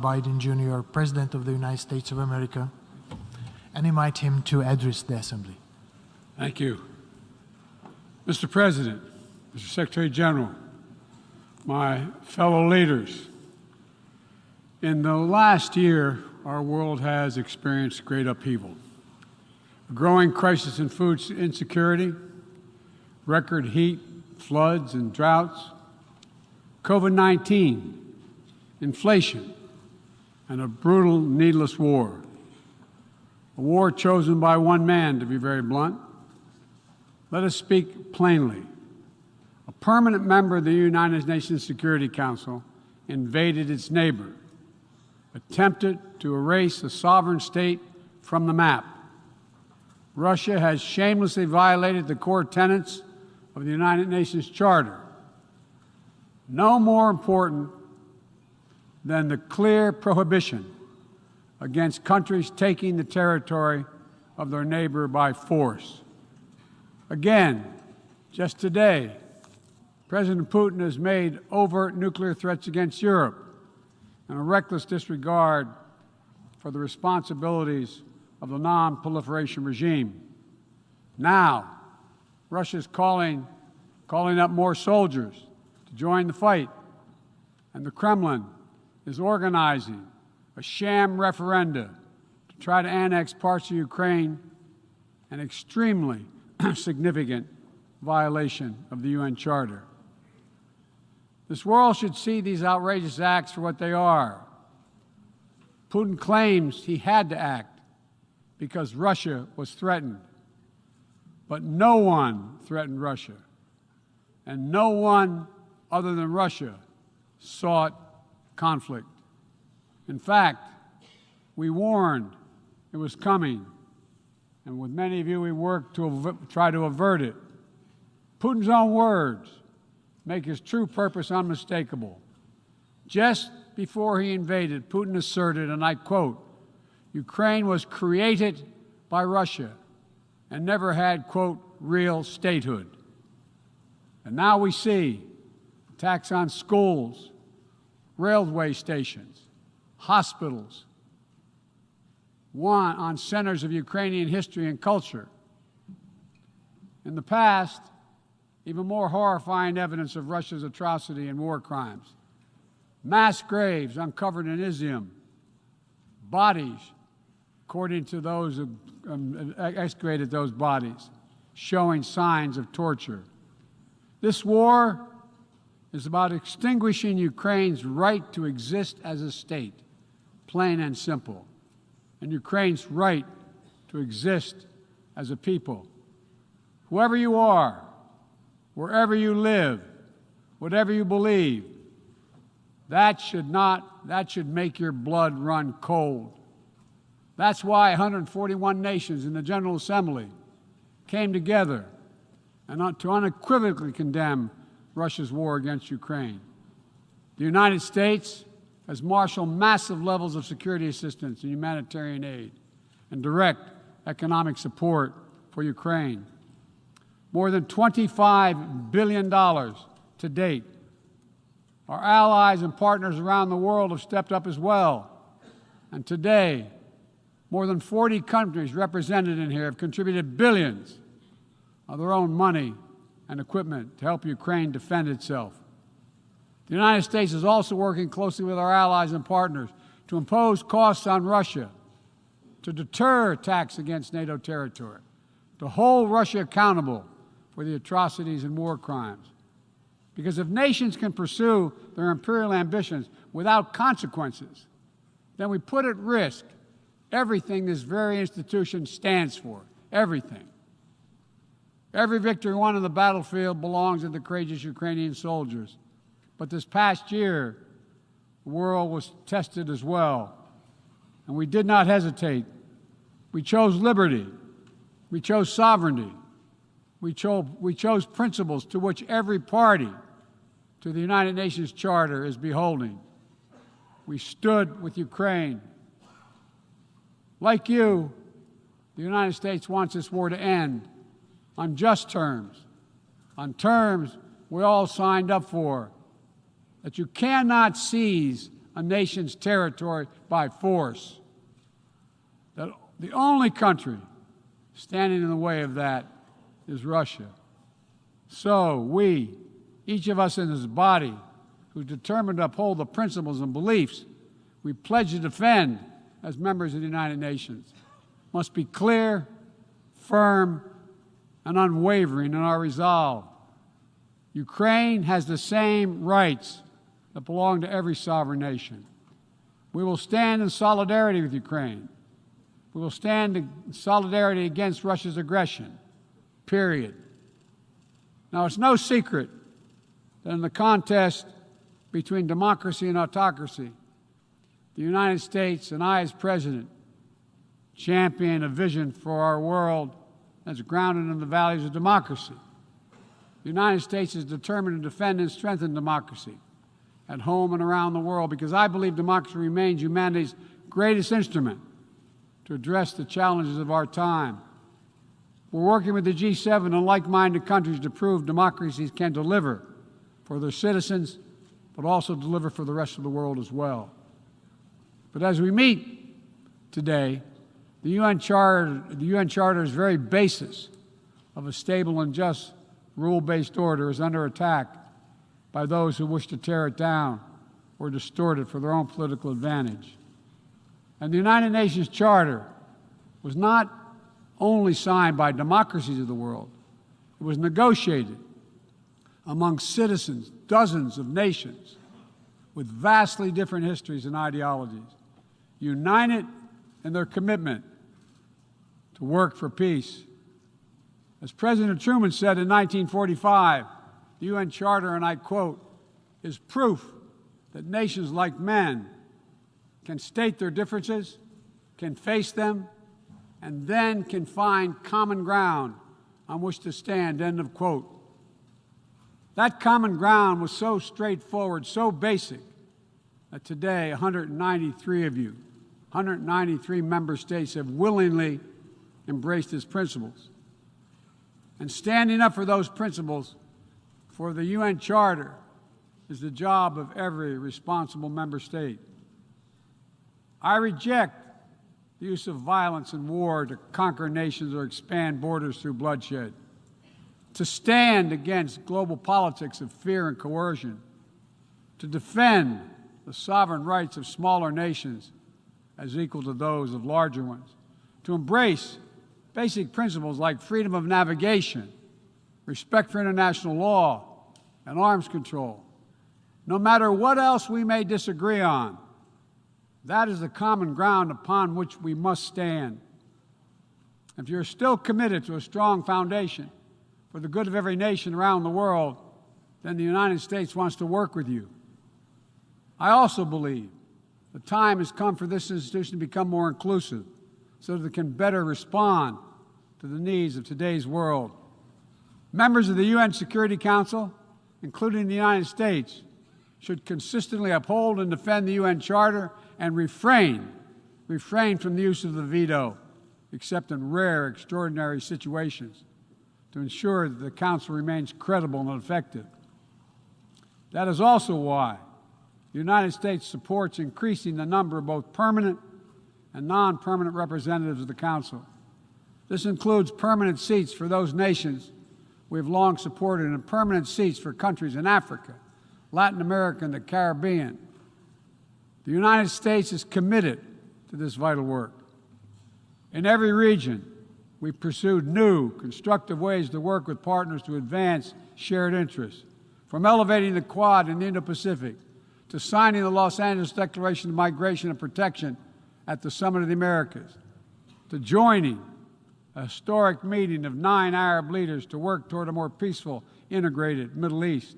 Biden Jr., President of the United States of America, and invite him to address the Assembly. Thank you. Mr. President, Mr. Secretary General, my fellow leaders, in the last year, our world has experienced great upheaval. A growing crisis in food insecurity, record heat, floods, and droughts, COVID-19, inflation, and a brutal, needless war. A war chosen by one man, to be very blunt. Let us speak plainly. A permanent member of the United Nations Security Council invaded its neighbor, attempted to erase a sovereign state from the map. Russia has shamelessly violated the core tenets of the United Nations Charter. No more important than the clear prohibition against countries taking the territory of their neighbor by force. Again, just today, President Putin has made overt nuclear threats against Europe and a reckless disregard for the responsibilities of the non-proliferation regime. Now, Russia's calling up more soldiers to join the fight, and the Kremlin is organizing a sham referenda to try to annex parts of Ukraine, an extremely significant violation of the UN Charter. This world should see these outrageous acts for what they are. Putin claims he had to act because Russia was threatened. But no one threatened Russia, and no one other than Russia sought conflict. In fact, we warned it was coming, and with many of you, we worked to try to avert it. Putin's own words make his true purpose unmistakable. Just before he invaded, Putin asserted, and I quote, "Ukraine was created by Russia and never had, quote, real statehood." And now we see attacks on schools, railway stations, hospitals, on centers of Ukrainian history and culture. In the past, even more horrifying evidence of Russia's atrocity and war crimes. Mass graves uncovered in Izium, bodies, according to those who excavated those bodies, showing signs of torture. This war is about extinguishing Ukraine's right to exist as a state, plain and simple, and Ukraine's right to exist as a people. Whoever you are, wherever you live, whatever you believe, that should make your blood run cold. That's why 141 nations in the General Assembly came together and to unequivocally condemn Russia's war against Ukraine. The United States has marshaled massive levels of security assistance and humanitarian aid and direct economic support for Ukraine. More than $25 billion to date. Our allies and partners around the world have stepped up as well. And today, more than 40 countries represented in here have contributed billions of their own money and equipment to help Ukraine defend itself. The United States is also working closely with our allies and partners to impose costs on Russia, to deter attacks against NATO territory, to hold Russia accountable for the atrocities and war crimes. Because if nations can pursue their imperial ambitions without consequences, then we put at risk everything this very institution stands for, everything. Every victory won on the battlefield belongs to the courageous Ukrainian soldiers. But this past year, the world was tested as well. And we did not hesitate. We chose liberty. We chose sovereignty. We chose principles to which every party to the United Nations Charter is beholding. We stood with Ukraine. Like you, the United States wants this war to end on just terms, on terms we all signed up for, that you cannot seize a nation's territory by force. That the only country standing in the way of that is Russia. So we, each of us in this body, who's determined to uphold the principles and beliefs we pledge to defend as members of the United Nations, must be clear, firm, and unwavering in our resolve. Ukraine has the same rights that belong to every sovereign nation. We will stand in solidarity with Ukraine. We will stand in solidarity against Russia's aggression, period. Now, it's no secret that in the contest between democracy and autocracy, the United States and I, as President, champion a vision for our world that's grounded in the values of democracy. The United States is determined to defend and strengthen democracy at home and around the world because I believe democracy remains humanity's greatest instrument to address the challenges of our time. We're working with the G7 and like-minded countries to prove democracies can deliver for their citizens, but also deliver for the rest of the world as well. But as we meet today, the UN Charter's very basis of a stable and just rule-based order is under attack by those who wish to tear it down or distort it for their own political advantage. And the United Nations Charter was not only signed by democracies of the world, it was negotiated among citizens, dozens of nations with vastly different histories and ideologies, united in their commitment to work for peace. As President Truman said in 1945, the UN Charter, and I quote, is proof that nations like men can state their differences, can face them, and then can find common ground on which to stand, end of quote. That common ground was so straightforward, so basic, that today 193 of you, 193 member states have willingly embraced its principles. And standing up for those principles for the UN Charter is the job of every responsible member state. I reject the use of violence and war to conquer nations or expand borders through bloodshed, to stand against global politics of fear and coercion, to defend the sovereign rights of smaller nations as equal to those of larger ones, to embrace basic principles like freedom of navigation, respect for international law, and arms control. No matter what else we may disagree on, that is the common ground upon which we must stand. If you're still committed to a strong foundation for the good of every nation around the world, then the United States wants to work with you. I also believe the time has come for this institution to become more inclusive so that it can better respond to the needs of today's world. Members of the UN Security Council, including the United States, should consistently uphold and defend the UN Charter and refrain from the use of the veto, except in rare, extraordinary situations, to ensure that the Council remains credible and effective. That is also why the United States supports increasing the number of both permanent and non-permanent representatives of the Council. This includes permanent seats for those nations we have long supported and permanent seats for countries in Africa, Latin America, and the Caribbean. The United States is committed to this vital work. In every region, we've pursued new, constructive ways to work with partners to advance shared interests, from elevating the Quad in the Indo-Pacific to signing the Los Angeles Declaration of Migration and Protection at the Summit of the Americas, to joining a historic meeting of 9 Arab leaders to work toward a more peaceful, integrated Middle East,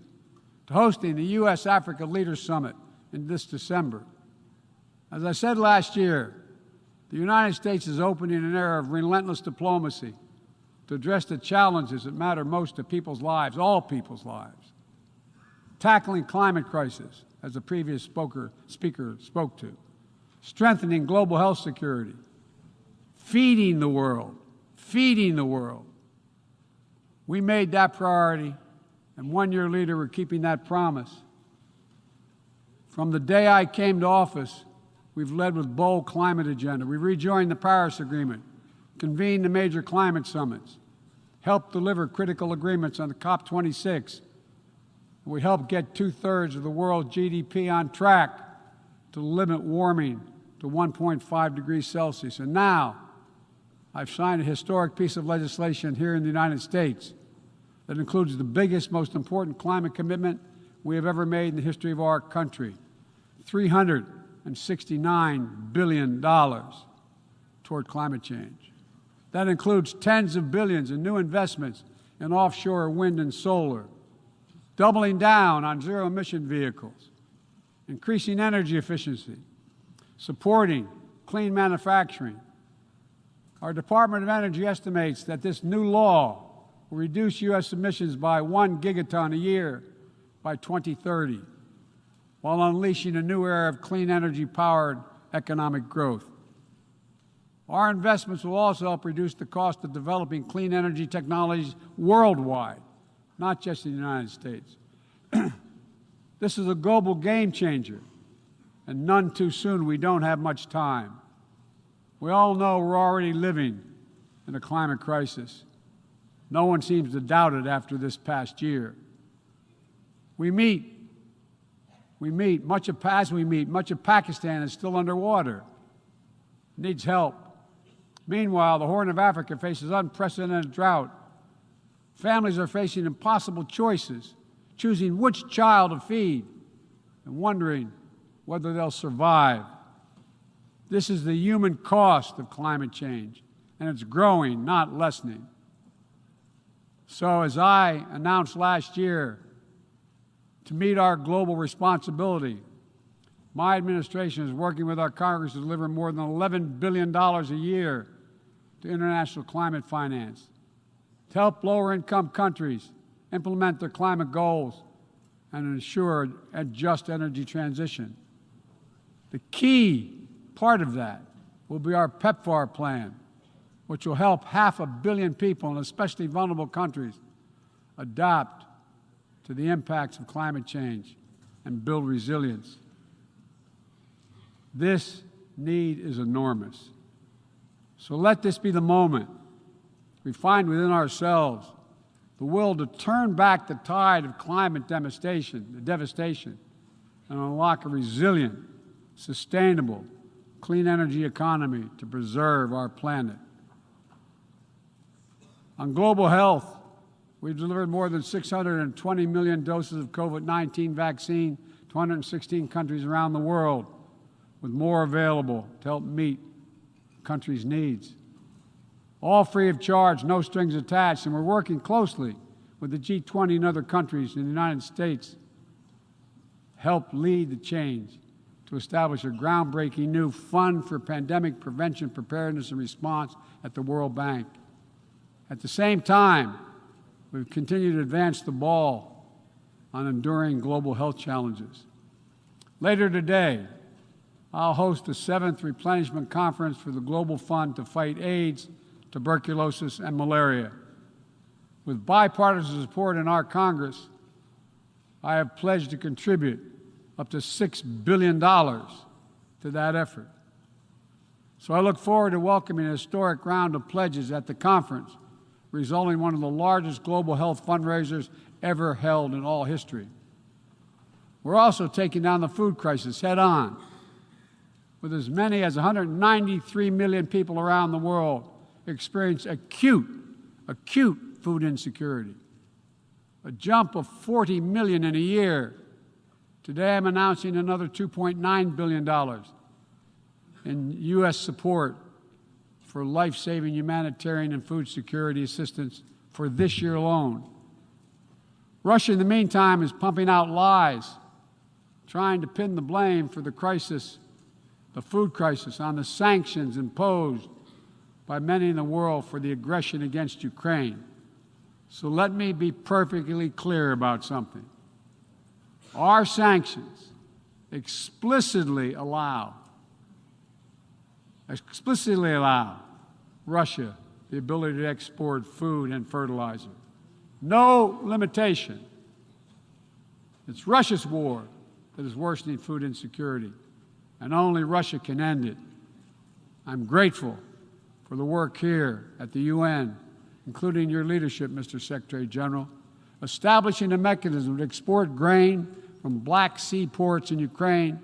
to hosting the U.S.-Africa Leaders Summit in this December. As I said last year, the United States is opening an era of relentless diplomacy to address the challenges that matter most to people's lives, all people's lives. Tackling climate crisis, as the previous speaker spoke to, strengthening global health security, feeding the world. We made that priority, and 1 year later, we're keeping that promise. From the day I came to office, we've led with bold climate agenda. We rejoined the Paris Agreement, convened the major climate summits, helped deliver critical agreements on the COP26. We helped get 2/3 of the world's GDP on track to limit warming to 1.5 degrees Celsius. And now, I've signed a historic piece of legislation here in the United States that includes the biggest, most important climate commitment we have ever made in the history of our country, $369 billion toward climate change. That includes tens of billions in new investments in offshore wind and solar, doubling down on zero-emission vehicles, increasing energy efficiency, supporting clean manufacturing. Our Department of Energy estimates that this new law will reduce U.S. emissions by 1 gigaton a year by 2030, while unleashing a new era of clean energy-powered economic growth. Our investments will also help reduce the cost of developing clean energy technologies worldwide, not just in the United States. This is a global game changer, and none too soon. We don't have much time. We all know we're already living in a climate crisis. No one seems to doubt it after this past year. Much of Pakistan is still underwater, needs help. Meanwhile, the Horn of Africa faces unprecedented drought. Families are facing impossible choices, choosing which child to feed and wondering whether they'll survive. This is the human cost of climate change, and it's growing, not lessening. So, as I announced last year, to meet our global responsibility, my administration is working with our Congress to deliver more than $11 billion a year to international climate finance, to help lower-income countries implement their climate goals and ensure a just energy transition. The key part of that will be our PEPFAR plan, which will help 500 million people in especially vulnerable countries adapt to the impacts of climate change and build resilience. This need is enormous. So let this be the moment we find within ourselves the will to turn back the tide of climate devastation, and unlock a resilient, sustainable, clean energy economy to preserve our planet. On global health, we've delivered more than 620 million doses of COVID-19 vaccine to 116 countries around the world, with more available to help meet countries' needs. All free of charge, no strings attached, and we're working closely with the G20 and other countries in the United States help lead the change to establish a groundbreaking new fund for pandemic prevention, preparedness, and response at the World Bank. At the same time, we've continued to advance the ball on enduring global health challenges. Later today, I'll host the 7th Replenishment Conference for the Global Fund to fight AIDS, tuberculosis, and malaria. With bipartisan support in our Congress, I have pledged to contribute up to $6 billion to that effort. So I look forward to welcoming a historic round of pledges at the conference, resulting in one of the largest global health fundraisers ever held in all history. We're also taking down the food crisis head on, with as many as 193 million people around the world experience acute food insecurity, a jump of 40 million in a year. Today I'm announcing another $2.9 billion in U.S. support for life-saving humanitarian and food security assistance for this year alone. Russia, in the meantime, is pumping out lies, trying to pin the blame for the crisis, the food crisis, on the sanctions imposed by many in the world for the aggression against Ukraine. So let me be perfectly clear about something. Our sanctions explicitly allow Russia the ability to export food and fertilizer. No limitation. It's Russia's war. that is worsening food insecurity, and only Russia can end it. I'm grateful for the work here at the UN, including your leadership, Mr. Secretary General, establishing a mechanism to export grain from Black Sea ports in Ukraine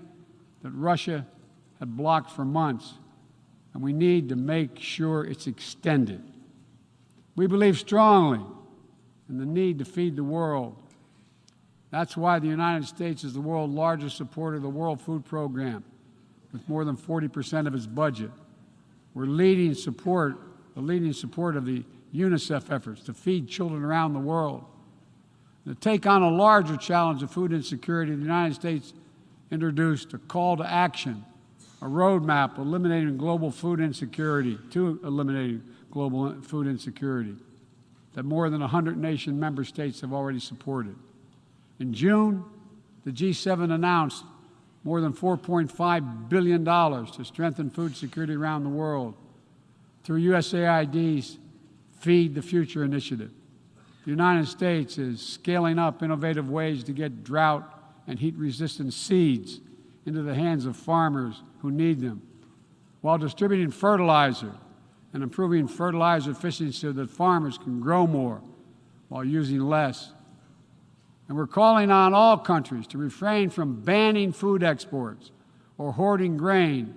that Russia had blocked for months, and we need to make sure it's extended. We believe strongly in the need to feed the world. That's why the United States is the world's largest supporter of the World Food Program, with more than 40% of its budget. We're the leading support of the UNICEF efforts to feed children around the world. To take on a larger challenge of food insecurity, the United States introduced a call to action, a roadmap eliminating global food insecurity, that more than 100 nation member states have already supported. In June, the G7 announced more than $4.5 billion to strengthen food security around the world through USAID's Feed the Future initiative. The United States is scaling up innovative ways to get drought and heat-resistant seeds into the hands of farmers who need them, while distributing fertilizer and improving fertilizer efficiency so that farmers can grow more while using less. And we're calling on all countries to refrain from banning food exports or hoarding grain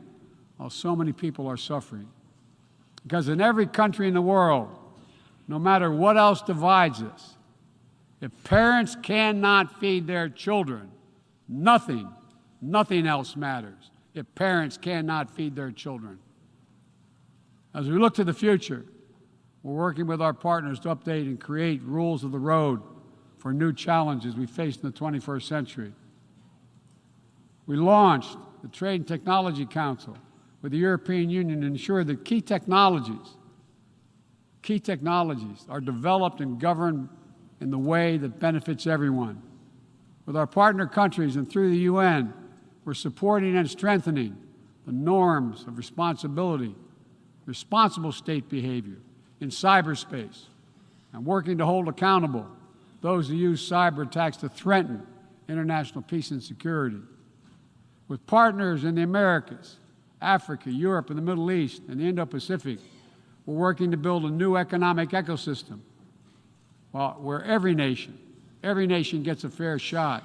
while so many people are suffering. Because in every country in the world, no matter what else divides us, if parents cannot feed their children, nothing else matters. If parents cannot feed their children. As we look to the future, we're working with our partners to update and create rules of the road for new challenges we face in the 21st century. We launched the Trade and Technology Council with the European Union to ensure that key technologies are developed and governed in the way that benefits everyone. With our partner countries and through the UN, we're supporting and strengthening the norms of responsibility, responsible state behavior in cyberspace, and working to hold accountable those who use cyber attacks to threaten international peace and security. With partners in the Americas, Africa, Europe, and the Middle East, and the Indo-Pacific, we're working to build a new economic ecosystem where every nation gets a fair shot,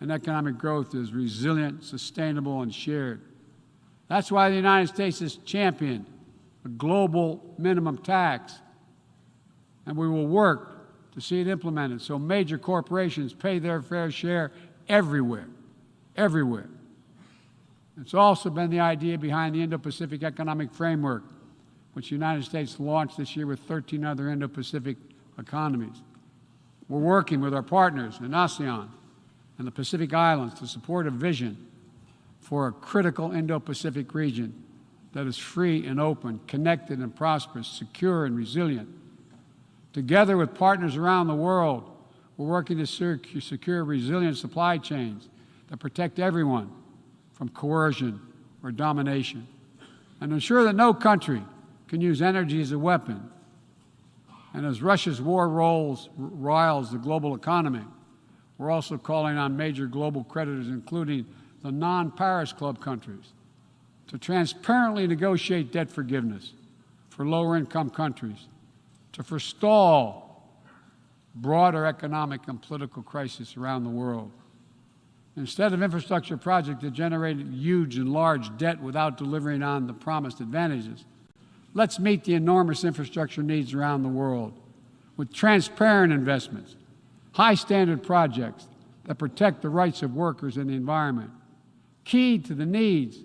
and economic growth is resilient, sustainable, and shared. That's why the United States has championed a global minimum tax, and we will work to see it implemented so major corporations pay their fair share everywhere. It's also been the idea behind the Indo-Pacific Economic Framework, which the United States launched this year with 13 other Indo-Pacific economies. We're working with our partners in ASEAN and the Pacific Islands to support a vision for a critical Indo-Pacific region that is free and open, connected and prosperous, secure and resilient. Together with partners around the world, we're working to secure resilient supply chains that protect everyone from coercion or domination, and ensure that no country can use energy as a weapon. And as Russia's war riles the global economy, we're also calling on major global creditors, including the non-Paris Club countries, to transparently negotiate debt forgiveness for lower-income countries, to forestall broader economic and political crisis around the world. Instead of infrastructure projects that generated huge and large debt without delivering on the promised advantages, let's meet the enormous infrastructure needs around the world with transparent investments, high-standard projects that protect the rights of workers and the environment, keyed to the needs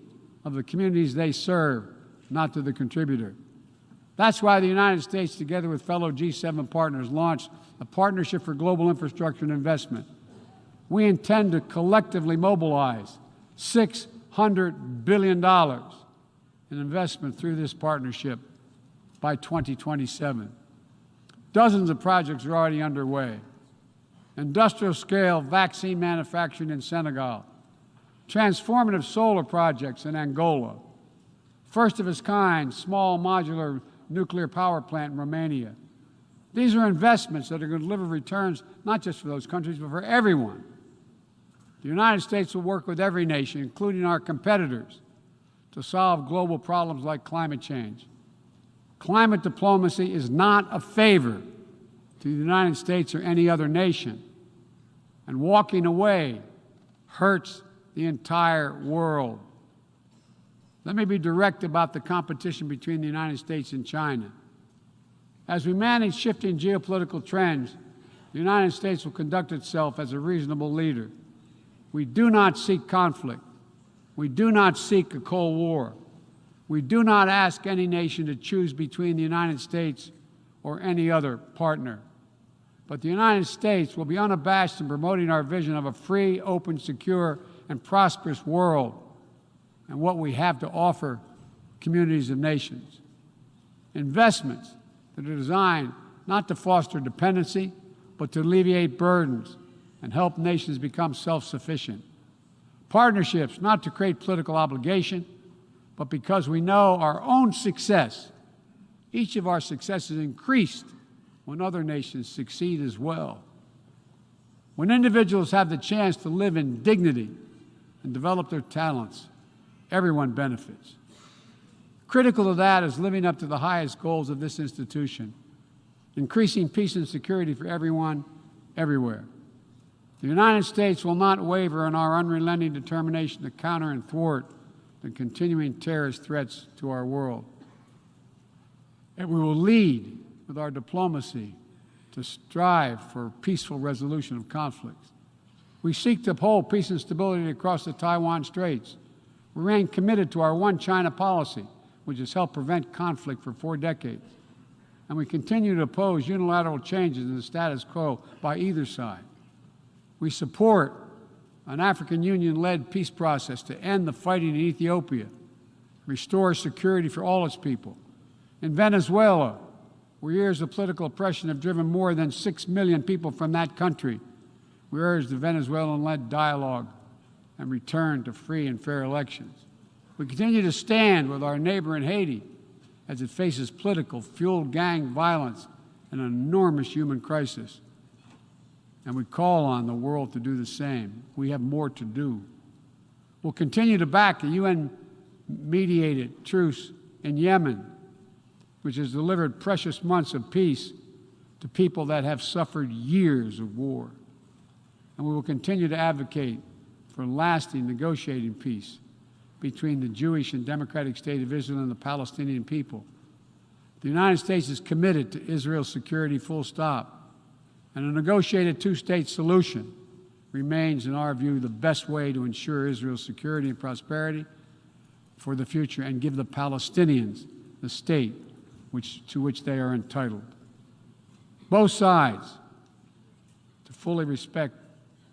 of the communities they serve, not to the contributor. That's why the United States, together with fellow G7 partners, launched a Partnership for Global Infrastructure and Investment. We intend to collectively mobilize $600 billion in investment through this partnership by 2027. Dozens of projects are already underway. Industrial-scale vaccine manufacturing in Senegal, transformative solar projects in Angola, first-of-its-kind small modular nuclear power plant in Romania. These are investments that are going to deliver returns not just for those countries, but for everyone. The United States will work with every nation, including our competitors, to solve global problems like climate change. Climate diplomacy is not a favor to the United States or any other nation, and walking away hurts the entire world. Let me be direct about the competition between the United States and China. As we manage shifting geopolitical trends, the United States will conduct itself as a reasonable leader. We do not seek conflict. We do not seek a Cold War. We do not ask any nation to choose between the United States or any other partner. But the United States will be unabashed in promoting our vision of a free, open, secure, and prosperous world and what we have to offer communities of nations. Investments that are designed not to foster dependency, but to alleviate burdens and help nations become self-sufficient. Partnerships not to create political obligation, but because we know our own success. Each of our successes increased when other nations succeed as well. When individuals have the chance to live in dignity and develop their talents, everyone benefits. Critical to that is living up to the highest goals of this institution, increasing peace and security for everyone, everywhere. The United States will not waver in our unrelenting determination to counter and thwart the continuing terrorist threats to our world. And we will lead with our diplomacy to strive for peaceful resolution of conflicts. We seek to uphold peace and stability across the Taiwan Straits. We remain committed to our One China policy, which has helped prevent conflict for 4 decades. And we continue to oppose unilateral changes in the status quo by either side. We support an African Union-led peace process to end the fighting in Ethiopia, restore security for all its people. In Venezuela, where years of political oppression have driven more than 6 million people from that country, we urge the Venezuelan-led dialogue and return to free and fair elections. We continue to stand with our neighbor in Haiti as it faces political, fueled gang violence and an enormous human crisis. And we call on the world to do the same. We have more to do. We'll continue to back the UN-mediated truce in Yemen, which has delivered precious months of peace to people that have suffered years of war. And we will continue to advocate for lasting negotiating peace between the Jewish and Democratic State of Israel and the Palestinian people. The United States is committed to Israel's security, full stop. And a negotiated 2-state solution remains, in our view, the best way to ensure Israel's security and prosperity for the future and give the Palestinians the state to which they are entitled. Both sides to fully respect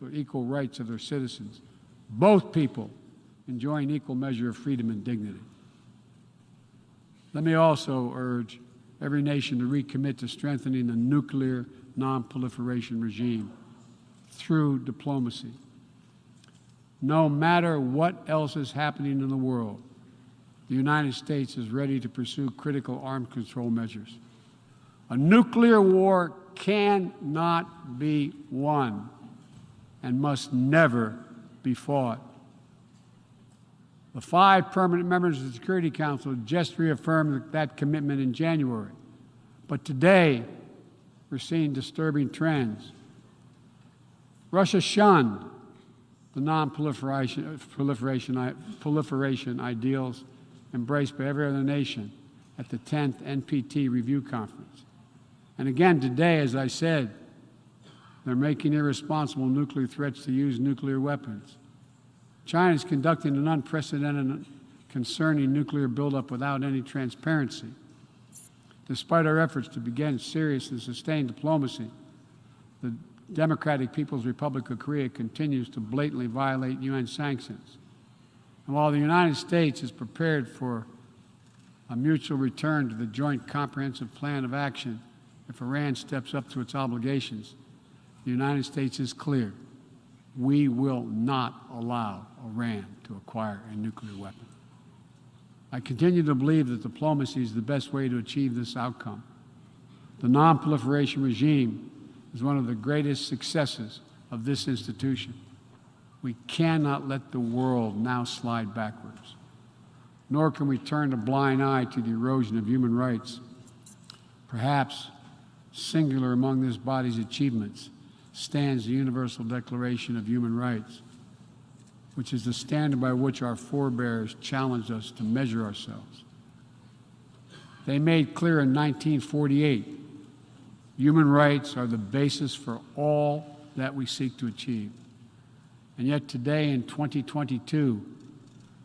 the equal rights of their citizens. Both people enjoying equal measure of freedom and dignity. Let me also urge every nation to recommit to strengthening the nuclear non-proliferation regime through diplomacy. No matter what else is happening in the world, the United States is ready to pursue critical arms control measures. A nuclear war cannot be won and must never be fought. The 5 permanent members of the Security Council just reaffirmed that commitment in January. But today, we're seeing disturbing trends. Russia shunned the non-proliferation ideals embraced by every other nation at the 10th NPT Review Conference. And again today, as I said, they're making irresponsible nuclear threats to use nuclear weapons. China is conducting an unprecedented, concerning nuclear buildup without any transparency. Despite our efforts to begin serious and sustained diplomacy, the Democratic People's Republic of Korea continues to blatantly violate UN sanctions. And while the United States is prepared for a mutual return to the Joint Comprehensive Plan of Action if Iran steps up to its obligations, the United States is clear. We will not allow Iran to acquire a nuclear weapon. I continue to believe that diplomacy is the best way to achieve this outcome. The non-proliferation regime is one of the greatest successes of this institution. We cannot let the world now slide backwards, nor can we turn a blind eye to the erosion of human rights. Perhaps singular among this body's achievements stands the Universal Declaration of Human Rights, which is the standard by which our forebears challenged us to measure ourselves. They made clear in 1948, human rights are the basis for all that we seek to achieve. And yet today, in 2022,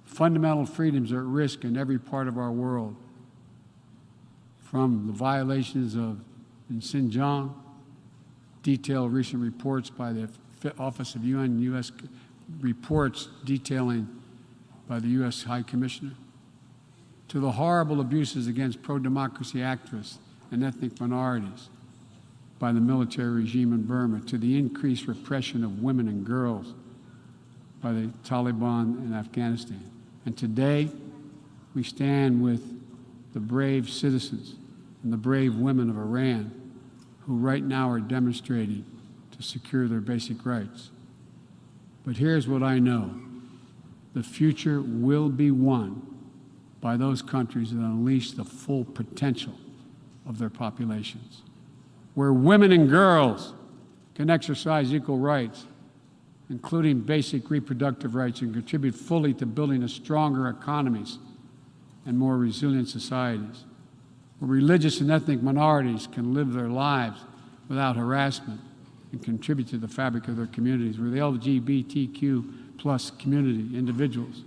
fundamental freedoms are at risk in every part of our world, from the violations in Xinjiang, detailed recent reports by the Office of UN U.S. reports detailing by the U.S. High Commissioner, to the horrible abuses against pro-democracy activists and ethnic minorities by the military regime in Burma, to the increased repression of women and girls by the Taliban in Afghanistan. And today, we stand with the brave citizens and the brave women of Iran who right now are demonstrating to secure their basic rights. But here's what I know. The future will be won by those countries that unleash the full potential of their populations, where women and girls can exercise equal rights, including basic reproductive rights, and contribute fully to building a stronger economies and more resilient societies, where religious and ethnic minorities can live their lives without harassment and contribute to the fabric of their communities, where the LGBTQ plus community, individuals,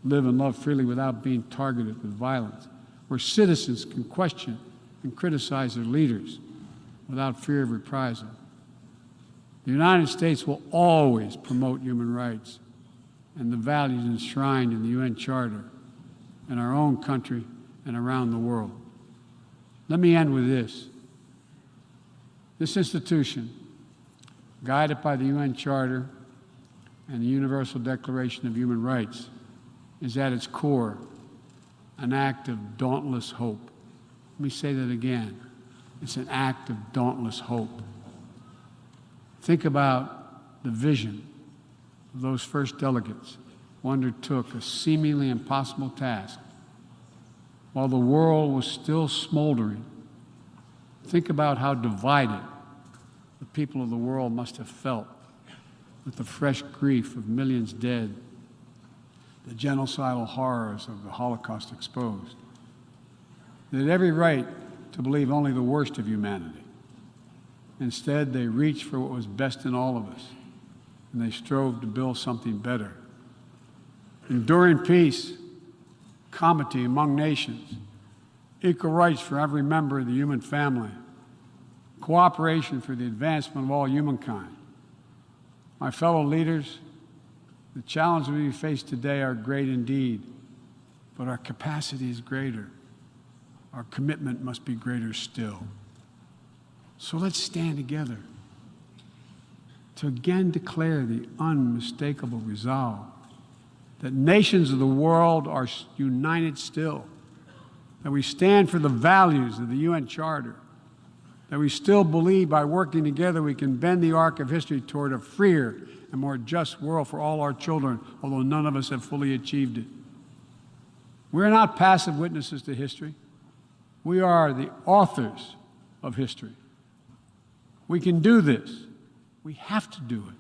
live and love freely without being targeted with violence, where citizens can question and criticize their leaders without fear of reprisal. The United States will always promote human rights and the values enshrined in the UN Charter in our own country and around the world. Let me end with this. This institution, guided by the UN Charter and the Universal Declaration of Human Rights, is at its core an act of dauntless hope. Let me say that again. It's an act of dauntless hope. Think about the vision of those first delegates who undertook a seemingly impossible task while the world was still smoldering. Think about how divided the people of the world must have felt with the fresh grief of millions dead, the genocidal horrors of the Holocaust exposed. They had every right to believe only the worst of humanity. Instead, they reached for what was best in all of us, and they strove to build something better. Enduring peace, comity among nations, equal rights for every member of the human family, cooperation for the advancement of all humankind. My fellow leaders, the challenges we face today are great indeed, but our capacity is greater. Our commitment must be greater still. So let's stand together to again declare the unmistakable resolve that nations of the world are united still, that we stand for the values of the UN Charter, that we still believe by working together we can bend the arc of history toward a freer and more just world for all our children, although none of us have fully achieved it. We're not passive witnesses to history. We are the authors of history. We can do this. We have to do it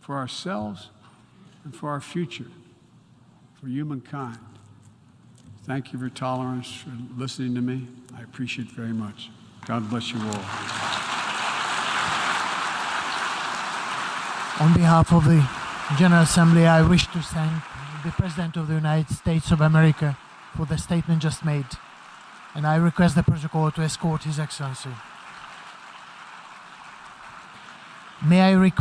for ourselves and for our future, for humankind. Thank you for your tolerance, for listening to me. I appreciate it very much. God bless you all. On behalf of the General Assembly, I wish to thank the President of the United States of America for the statement just made, and I request the protocol to escort His Excellency. May I request